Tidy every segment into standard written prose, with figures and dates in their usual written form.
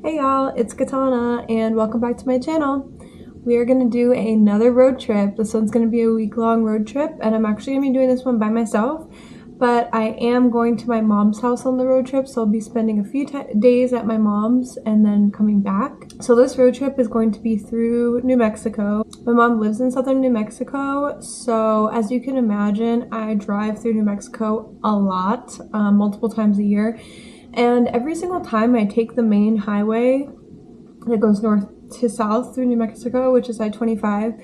Hey y'all, it's Katana and welcome back to my channel. We are going to do another road trip. This one's going to be a week-long road trip and I'm actually going to be doing this one by myself, but I am going to my mom's house on the road trip, so I'll be spending a few days at my mom's and then coming back. So this road trip is going to be through New Mexico. My mom lives in southern New Mexico, so as you can imagine, I drive through New Mexico a lot, multiple times a year. And every single time I take the main highway that goes north to south through New Mexico, which is I-25,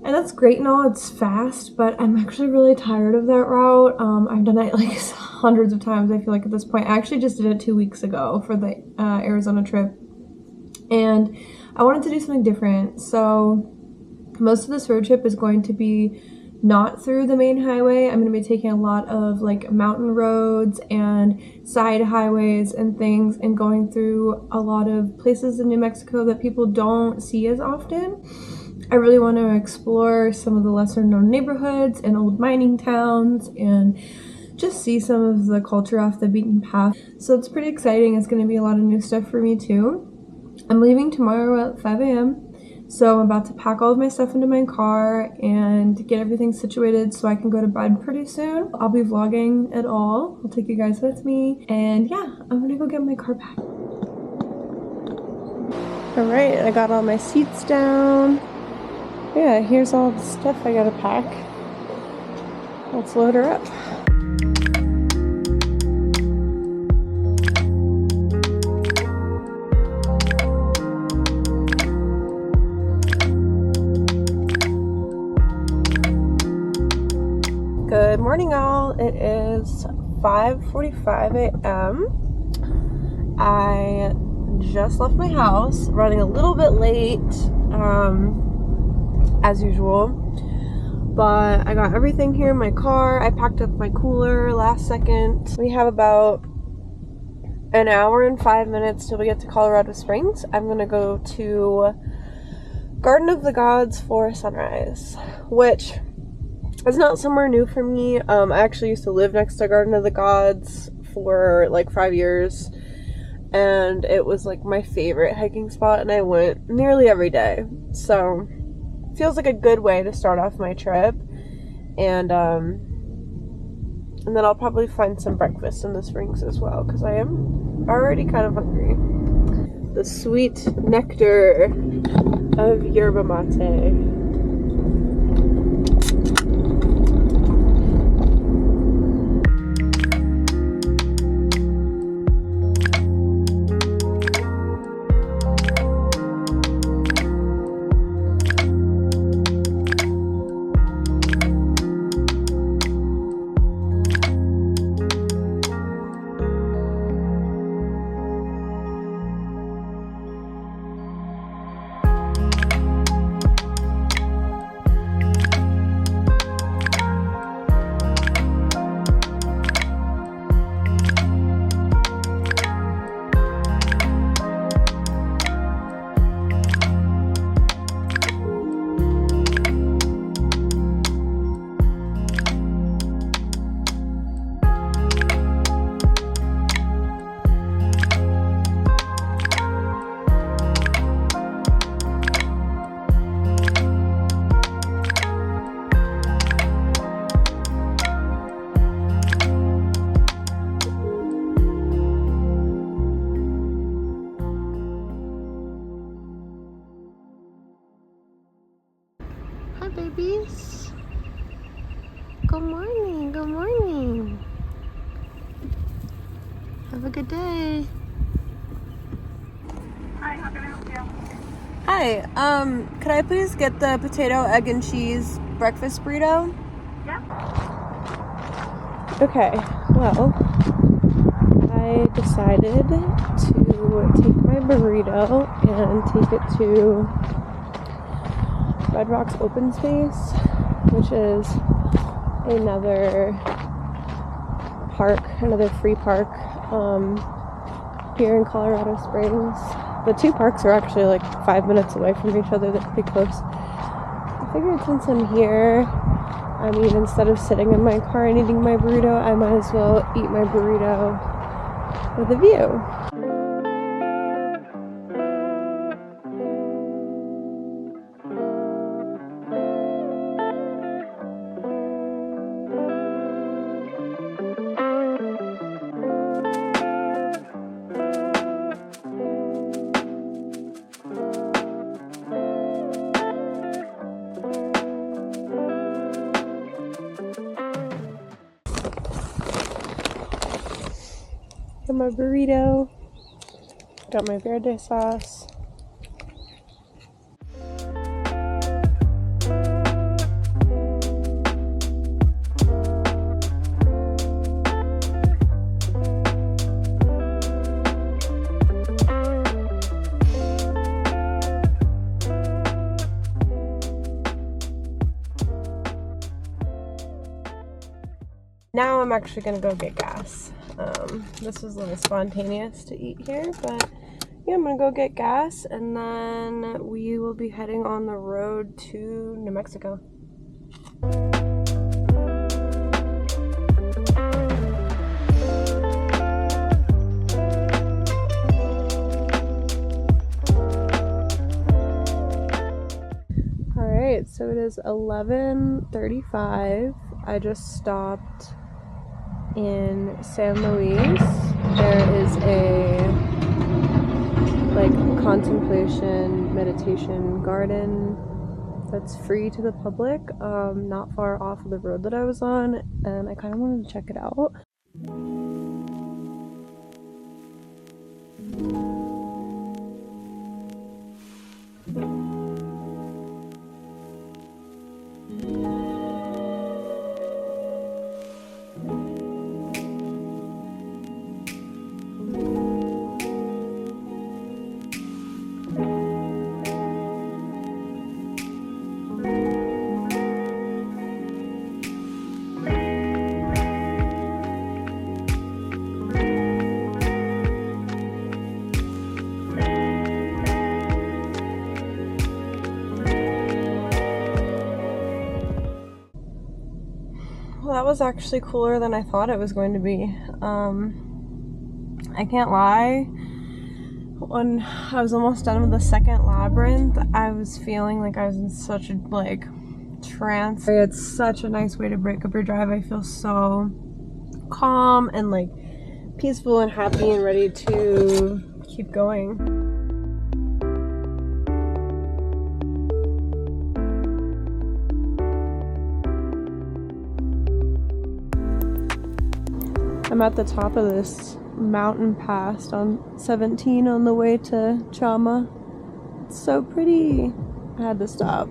and that's great and all, it's fast, but I'm actually really tired of that route. I've done it like hundreds of times, I feel like, at this point. I actually just did it 2 weeks ago for the Arizona trip, and I wanted to do something different. So most of this road trip is going to be not through the main highway. I'm going to be taking a lot of like mountain roads and side highways and things and going through a lot of places in New Mexico that people don't see as often. I really want to explore some of the lesser known neighborhoods and old mining towns and just see some of the culture off the beaten path. So it's pretty exciting. It's going to be a lot of new stuff for me too. I'm leaving tomorrow at 5 a.m. So I'm about to pack all of my stuff into my car and get everything situated so I can go to bed pretty soon. I'll be vlogging it all. I'll take you guys with me. And yeah, I'm gonna go get my car back. Alright, I got all my seats down. Yeah, here's all the stuff I gotta pack. Let's load her up. Good morning, all. It is 5:45 a.m. I just left my house, running a little bit late, as usual, but I got everything here in my car. I packed up my cooler last second. We have about an hour and 5 minutes till we get to Colorado Springs. I'm gonna go to Garden of the Gods for sunrise, which it's not somewhere new for me. I actually used to live next to Garden of the Gods for like 5 years, and it was like my favorite hiking spot, and I went nearly every day. So it feels like a good way to start off my trip, and then I'll probably find some breakfast in the Springs as well, because I am already kind of hungry. The sweet nectar of yerba mate. Hi babies. Good morning, good morning. Have a good day. Hi, how can I help you? Hi, could I please get the potato, egg, and cheese breakfast burrito? Yeah. Okay, well, I decided to take my burrito and take it to Red Rocks Open Space, which is another park, another free park here in Colorado Springs. The two parks are actually like 5 minutes away from each other. They're pretty close. I figured since I'm here, I mean, instead of sitting in my car and eating my burrito, I might as well eat my burrito with a view. my burrito. Got my verde sauce. Now I'm actually gonna go get gas. This was a little spontaneous to eat here, but yeah, I'm gonna go get gas and then we will be heading on the road to New Mexico. Alright, so it is 11:35. I just stopped in San Luis. There is a contemplation meditation garden that's free to the public, not far off of the road that I was on, and I kind of wanted to check it out. Well, that was actually cooler than I thought it was going to be. I can't lie, when I was almost done with the second labyrinth, I was feeling like I was in such a trance. It's such a nice way to break up your drive. I feel so calm and peaceful and happy and ready to keep going. I'm at the top of this mountain pass on 17 on the way to Chama. It's so pretty. I had to stop.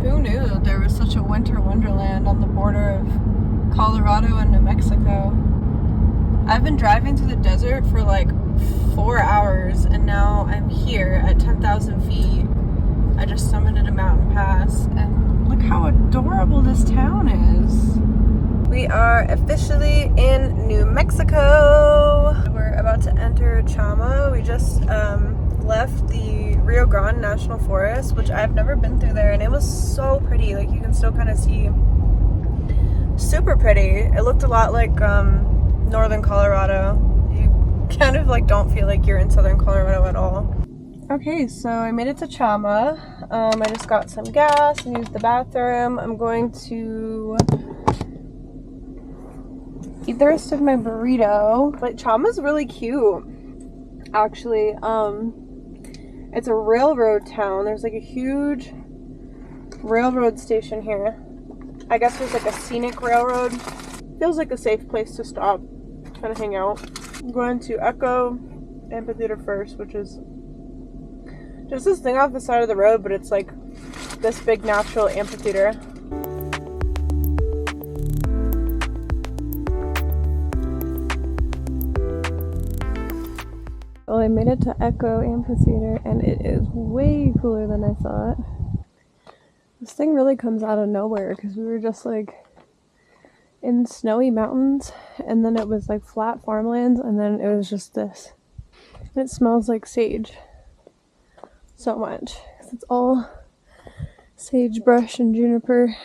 Who knew that there was such a winter wonderland on the border of Colorado and New Mexico? I've been driving through the desert for 4 hours and now I'm here at 10,000 feet. I just summited a mountain pass and look how adorable this town is. We are officially in New Mexico. We're about to enter Chama. We just left the Rio Grande National Forest, which I've never been through there, and it was so pretty. You can still kind of see, super pretty. It looked a lot like northern Colorado. You kind of don't feel like you're in southern Colorado at all. Okay, so I made it to Chama. I just got some gas and used the bathroom. I'm going to eat the rest of my burrito. Chama's really cute, actually. It's a railroad town. There's a huge railroad station here. I guess there's a scenic railroad. Feels like a safe place to stop, kind of hang out. I'm going to Echo Amphitheater first, which is just this thing off the side of the road, but it's this big natural amphitheater. Well, I made it to Echo Amphitheater and it is way cooler than I thought. This thing really comes out of nowhere because we were just in snowy mountains and then it was flat farmlands and then it was just this. And it smells like sage so much because it's all sagebrush and juniper.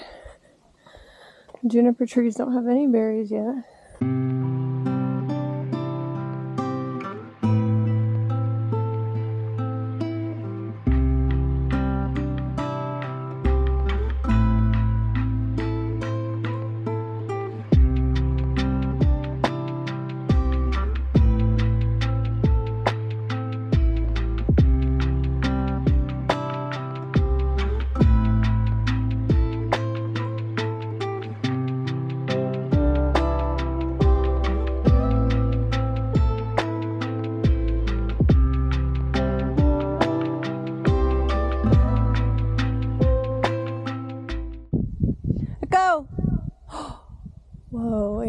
Juniper trees don't have any berries yet.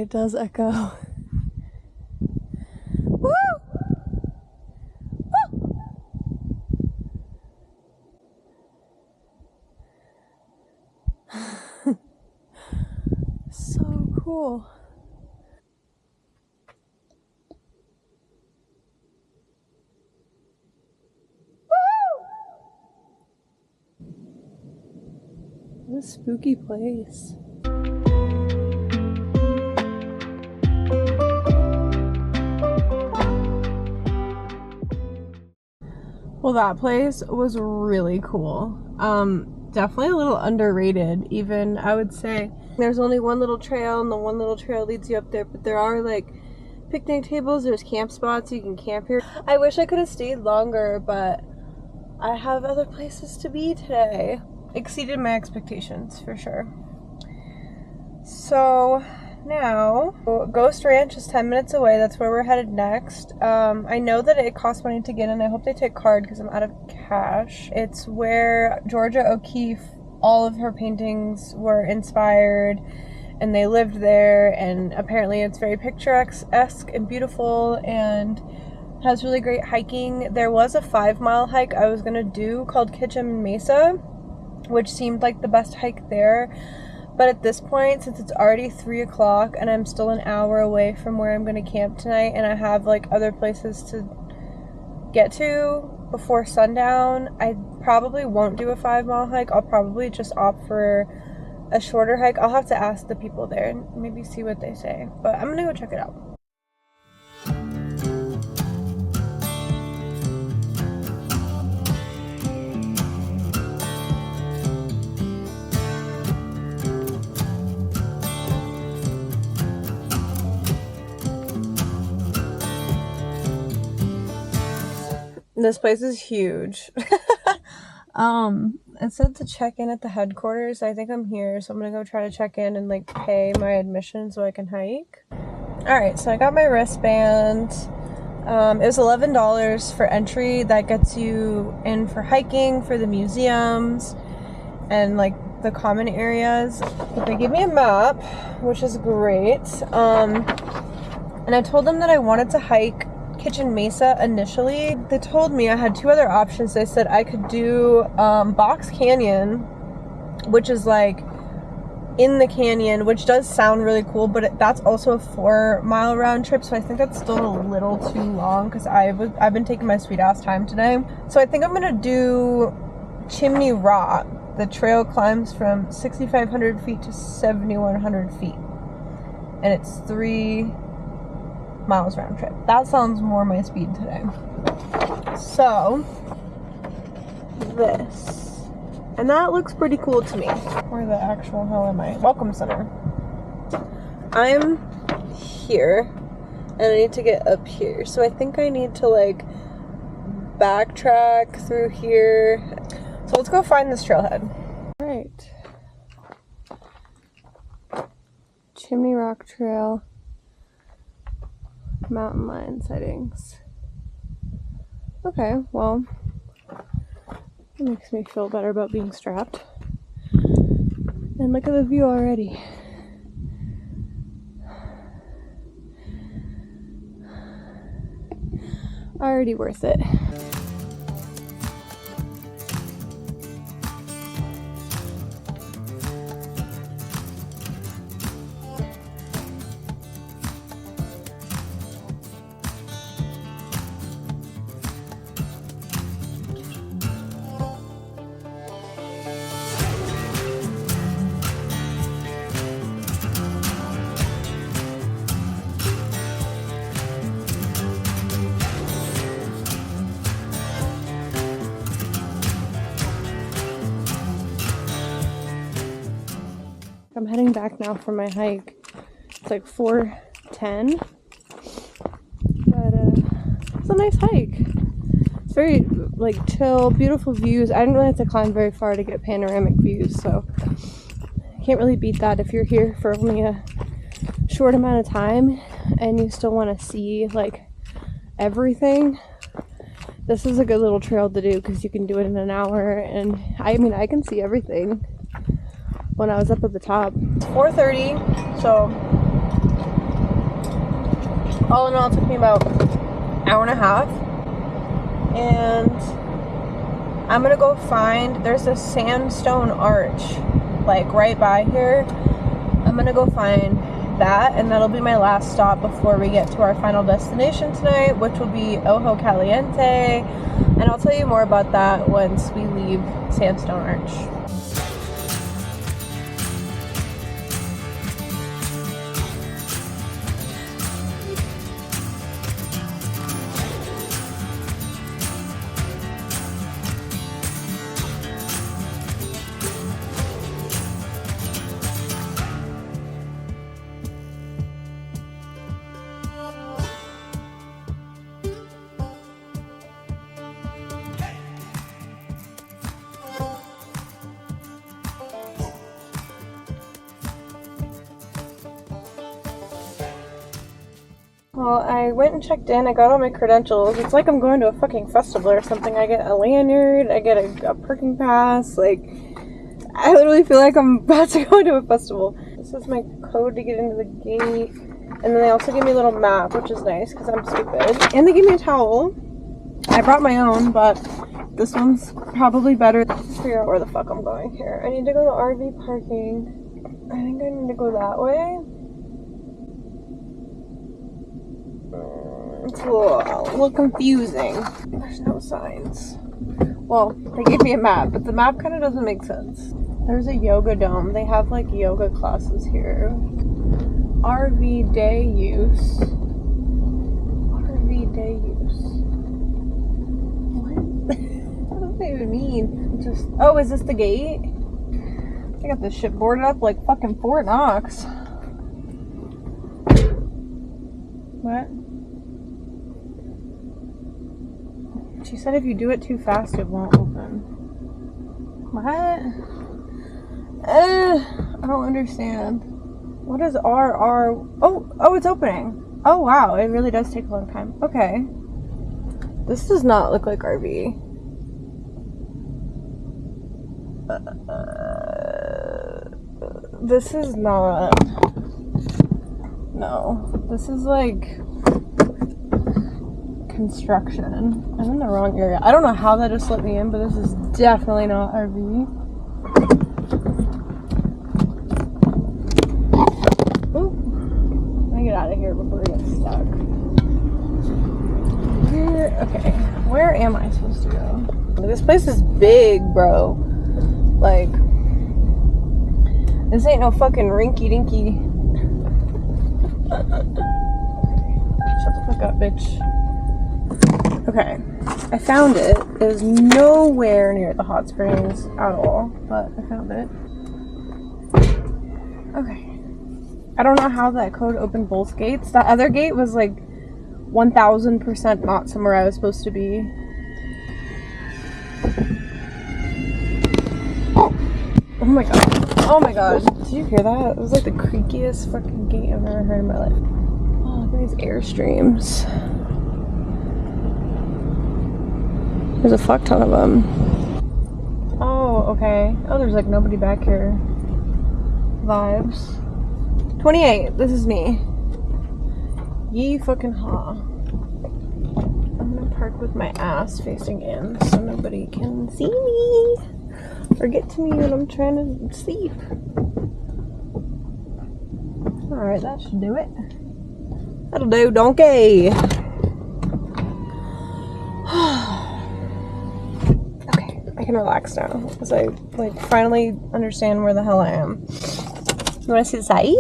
it does echo. Woo! Woo! So cool. What a spooky place. Well, that place was really cool. Definitely a little underrated, even, I would say. There's only one little trail, and the one little trail leads you up there, but there are like picnic tables, there's camp spots, you can camp here. I wish I could have stayed longer, but I have other places to be today. Exceeded my expectations, for sure. So now, Ghost Ranch is 10 minutes away. That's where we're headed next. I know that it costs money to get in. I hope they take card because I'm out of cash. It's where Georgia O'Keeffe, all of her paintings were inspired, and they lived there, and apparently it's very picturesque and beautiful and has really great hiking. There was a 5-mile hike I was gonna do called Kitchen Mesa, which seemed like the best hike there. But at this point, since it's already 3 o'clock and I'm still an hour away from where I'm going to camp tonight, and I have like other places to get to before sundown, I probably won't do a 5-mile hike. I'll probably just opt for a shorter hike. I'll have to ask the people there and maybe see what they say. But I'm going to go check it out. This place is huge. It said to check in at the headquarters. I think I'm here, so I'm gonna go try to check in and like pay my admission so I can hike. Alright, so I got my wristband. It was $11 for entry. That gets you in for hiking, for the museums, and like the common areas. But they gave me a map, which is great. And I told them that I wanted to hike Kitchen Mesa initially. They told me I had 2 other options. They said I could do Box Canyon, which is like in the canyon, which does sound really cool, but that's also a 4-mile round trip, so I think that's still a little too long because I've been taking my sweet ass time today. So I think I'm gonna do Chimney Rock. The trail climbs from 6,500 feet to 7,100 feet, and it's 3 miles round trip. That sounds more my speed today. So this, and that looks pretty cool to me. Where the actual hell am I? Welcome Center. I'm here and I need to get up here, so I think I need to like backtrack through here. So let's go find this trailhead. All right, Chimney Rock Trail, mountain lion sightings. Okay, well, it makes me feel better about being strapped. And look at the view already. Already worth it. I'm heading back now for my hike. It's like 4:10, but it's a nice hike. It's very like chill, beautiful views. I didn't really have to climb very far to get panoramic views, so I can't really beat that if you're here for only a short amount of time and you still want to see like everything. This is a good little trail to do because you can do it in an hour, and I mean I can see everything when I was up at the top. It's 4:30, so All in all, it took me about an hour and a half. And I'm gonna go find, there's a sandstone arch like right by here. I'm gonna go find that, and that'll be my last stop before we get to our final destination tonight, which will be Ojo Caliente. And I'll tell you more about that once we leave Sandstone Arch. Well, I went and checked in. I got all my credentials. It's like I'm going to a fucking festival or something. I get a lanyard, I get a parking pass. Like, I literally feel like I'm about to go to a festival. This is my code to get into the gate. And then they also gave me a little map, which is nice because I'm stupid. And they gave me a towel. I brought my own, but this one's probably better. Let's figure out where the fuck I'm going here. I need to go to RV parking. I think I need to go that way. It's a little confusing. There's no signs. Well, they gave me a map, but the map kind of doesn't make sense. There's a yoga dome. They have like yoga classes here. RV day use. RV day use. What? What does that even mean? Just, oh, is this the gate? I got this shit boarded up like fucking Fort Knox. What? She said if you do it too fast, it won't open. What? I don't understand. What is RR? Oh, it's opening. Oh, wow. It really does take a long time. Okay. This does not look like RV. This is not. No. This is like construction. I'm in the wrong area. I don't know how that just let me in, but this is definitely not RV. Ooh. I get out of here before we get stuck. Okay, where am I supposed to go? This place is big, bro. Like, this ain't no fucking rinky dinky. Shut the fuck up, bitch. Okay, I found it. It was nowhere near the hot springs at all, but I found it. Okay. I don't know how that code opened both gates. That other gate was like 1000% not somewhere I was supposed to be. Oh my god. Oh my god. Did you hear that? It was like the creakiest fucking gate I've ever heard in my life. Oh, look at these Airstreams. There's a fuck ton of them. Oh, okay. Oh, there's like nobody back here. Vibes. 28. This is me. Yee fucking ha. I'm gonna park with my ass facing in so nobody can see me or get to me when I'm trying to sleep. Alright, that should do it. That'll do, donkey. Okay, I can relax now because I like finally understand where the hell I am. You wanna see the site?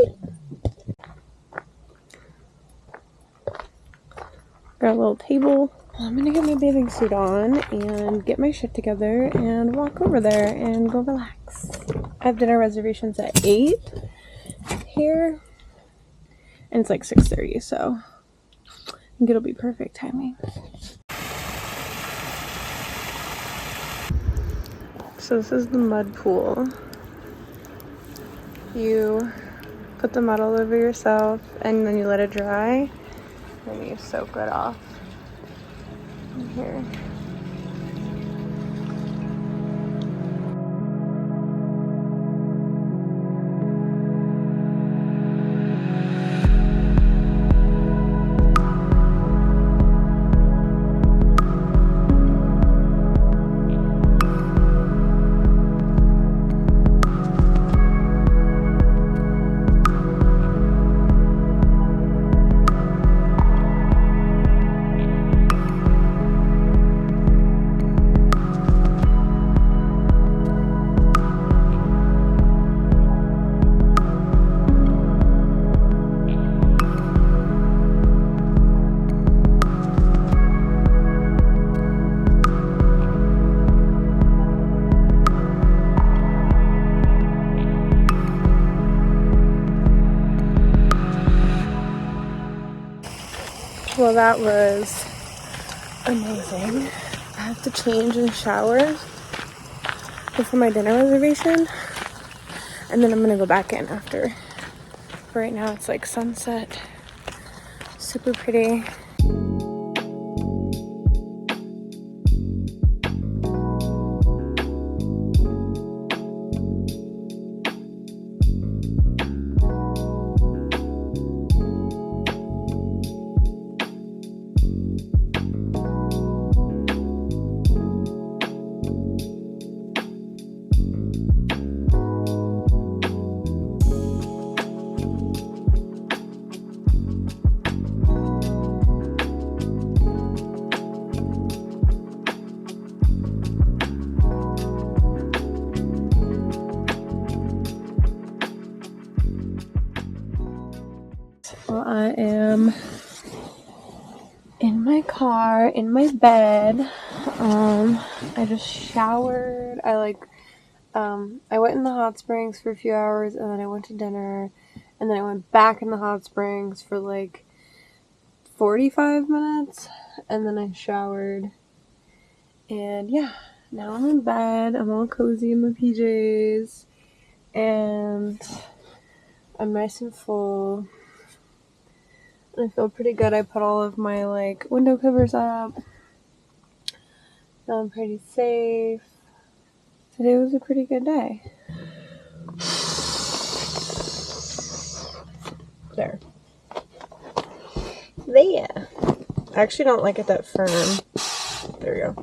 Got a little table. I'm gonna get my bathing suit on and get my shit together and walk over there and go relax. I have dinner reservations at 8 here, and it's like 6:30, so I think it'll be perfect timing. So this is the mud pool. You put the mud all over yourself and then you let it dry. And then you soak it off in here. that was amazing. I have to change and shower before my dinner reservation, and then I'm gonna go back in after. Right now it's like sunset, super pretty. Well, I am in my car, in my bed. I just showered. I went in the hot springs for a few hours, and then I went to dinner, and then I went back in the hot springs for like 45 minutes, and then I showered. And yeah, now I'm in bed. I'm all cozy in my PJs, and I'm nice and full. I feel pretty good. I put all of my like window covers up. Feeling pretty safe. Today was a pretty good day. There. There. I actually don't like it that firm. There we go.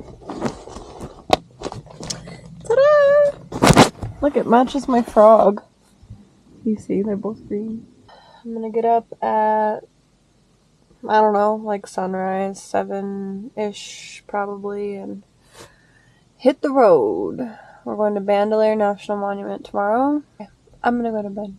Ta-da! Look, it matches my frog. You see, they're both green. I'm gonna get up at, I don't know, like sunrise, 7-ish probably, and hit the road. We're going to Bandelier National Monument tomorrow. Okay, I'm gonna go to bed.